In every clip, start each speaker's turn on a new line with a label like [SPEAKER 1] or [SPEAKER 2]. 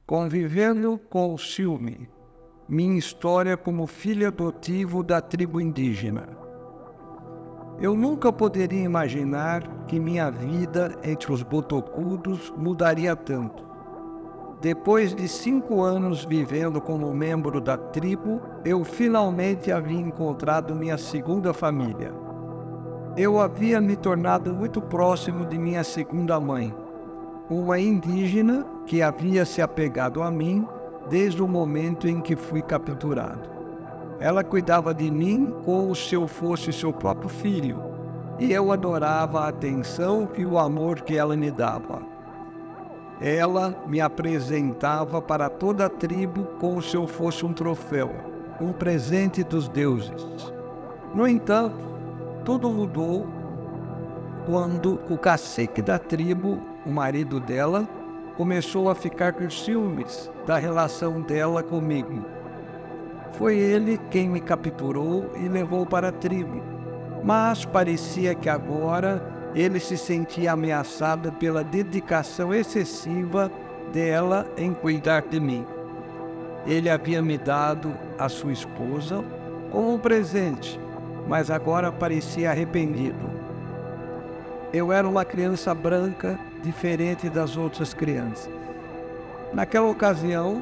[SPEAKER 1] Convivendo com o ciúme, minha história como filho adotivo da tribo indígena. Eu nunca poderia imaginar que minha vida entre os botocudos mudaria tanto. Depois de 5 anos vivendo como membro da tribo, eu finalmente havia encontrado minha segunda família. Eu havia me tornado muito próximo de minha segunda mãe, uma indígena que havia se apegado a mim desde o momento em que fui capturado. Ela cuidava de mim como se eu fosse seu próprio filho, e eu adorava a atenção e o amor que ela me dava. Ela me apresentava para toda a tribo como se eu fosse um troféu, um presente dos deuses. No entanto, tudo mudou quando o cacique da tribo, o marido dela, começou a ficar com ciúmes da relação dela comigo. Foi ele quem me capturou e levou para a tribo, mas parecia que agora ele se sentia ameaçado pela dedicação excessiva dela em cuidar de mim. Ele havia me dado a sua esposa como um presente, mas agora parecia arrependido. Eu era uma criança branca, diferente das outras crianças. Naquela ocasião,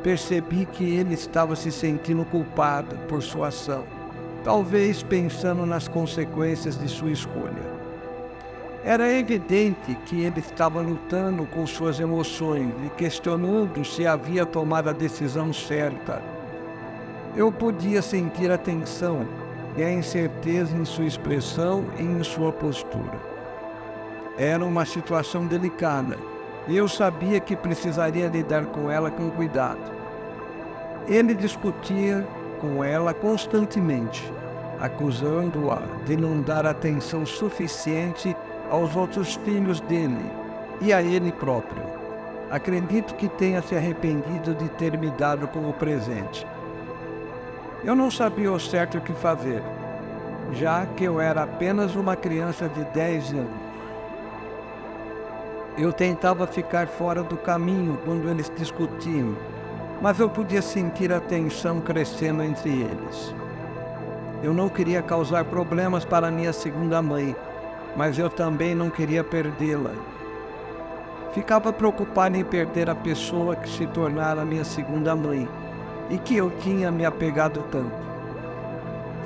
[SPEAKER 1] percebi que ele estava se sentindo culpado por sua ação, talvez pensando nas consequências de sua escolha. Era evidente que ele estava lutando com suas emoções e questionando se havia tomado a decisão certa. Eu podia sentir a tensão e a incerteza em sua expressão e em sua postura. Era uma situação delicada e eu sabia que precisaria lidar com ela com cuidado. Ele discutia com ela constantemente, acusando-a de não dar atenção suficiente aos outros filhos dele e a ele próprio. Acredito que tenha se arrependido de ter me dado como presente. Eu não sabia ao certo o que fazer, já que eu era apenas uma criança de 10 anos. Eu tentava ficar fora do caminho quando eles discutiam, mas eu podia sentir a tensão crescendo entre eles. Eu não queria causar problemas para minha segunda mãe, mas eu também não queria perdê-la. Ficava preocupado em perder a pessoa que se tornara minha segunda mãe e que eu tinha me apegado tanto.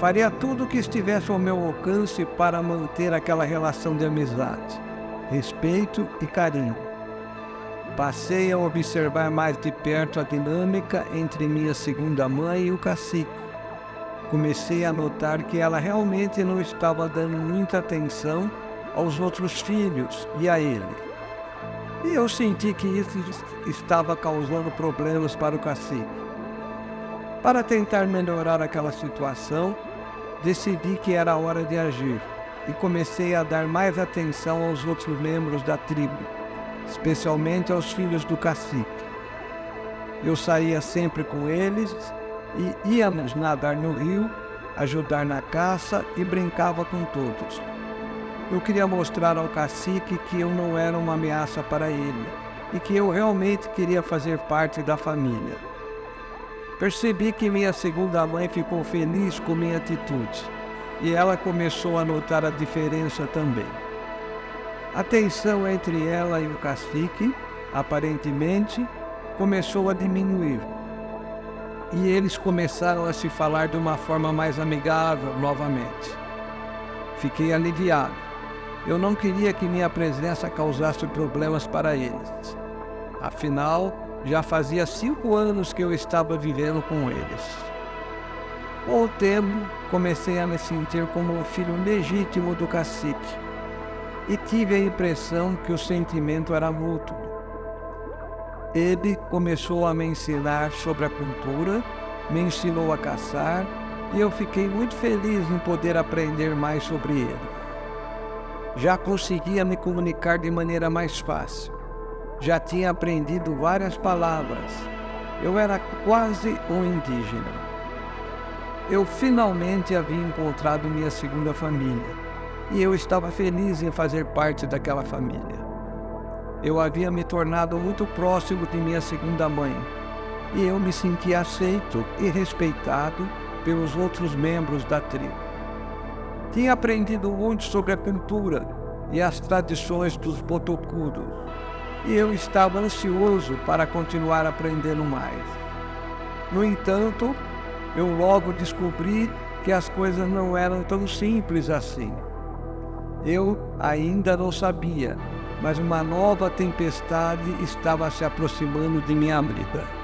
[SPEAKER 1] Faria tudo o que estivesse ao meu alcance para manter aquela relação de amizade, respeito e carinho. Passei a observar mais de perto a dinâmica entre minha segunda mãe e o cacique. Comecei a notar que ela realmente não estava dando muita atenção aos outros filhos e a ele. E eu senti que isso estava causando problemas para o cacique. Para tentar melhorar aquela situação, decidi que era hora de agir e comecei a dar mais atenção aos outros membros da tribo, especialmente aos filhos do cacique. Eu saía sempre com eles e íamos nadar no rio, ajudar na caça e brincava com todos. Eu queria mostrar ao cacique que eu não era uma ameaça para ele e que eu realmente queria fazer parte da família. Percebi que minha segunda mãe ficou feliz com minha atitude e ela começou a notar a diferença também. A tensão entre ela e o cacique, aparentemente, começou a diminuir. E eles começaram a se falar de uma forma mais amigável novamente. Fiquei aliviado. Eu não queria que minha presença causasse problemas para eles. Afinal, já fazia 5 anos que eu estava vivendo com eles. Com o tempo, comecei a me sentir como um filho legítimo do cacique e tive a impressão que o sentimento era mútuo. Ele começou a me ensinar sobre a cultura, me ensinou a caçar e eu fiquei muito feliz em poder aprender mais sobre ele. Já conseguia me comunicar de maneira mais fácil. Já tinha aprendido várias palavras. Eu era quase um indígena. Eu finalmente havia encontrado minha segunda família e eu estava feliz em fazer parte daquela família. Eu havia me tornado muito próximo de minha segunda mãe, e eu me sentia aceito e respeitado pelos outros membros da tribo. Tinha aprendido muito sobre a cultura e as tradições dos botocudos, e eu estava ansioso para continuar aprendendo mais. No entanto, eu logo descobri que as coisas não eram tão simples assim. Eu ainda não sabia, mas uma nova tempestade estava se aproximando de minha vida.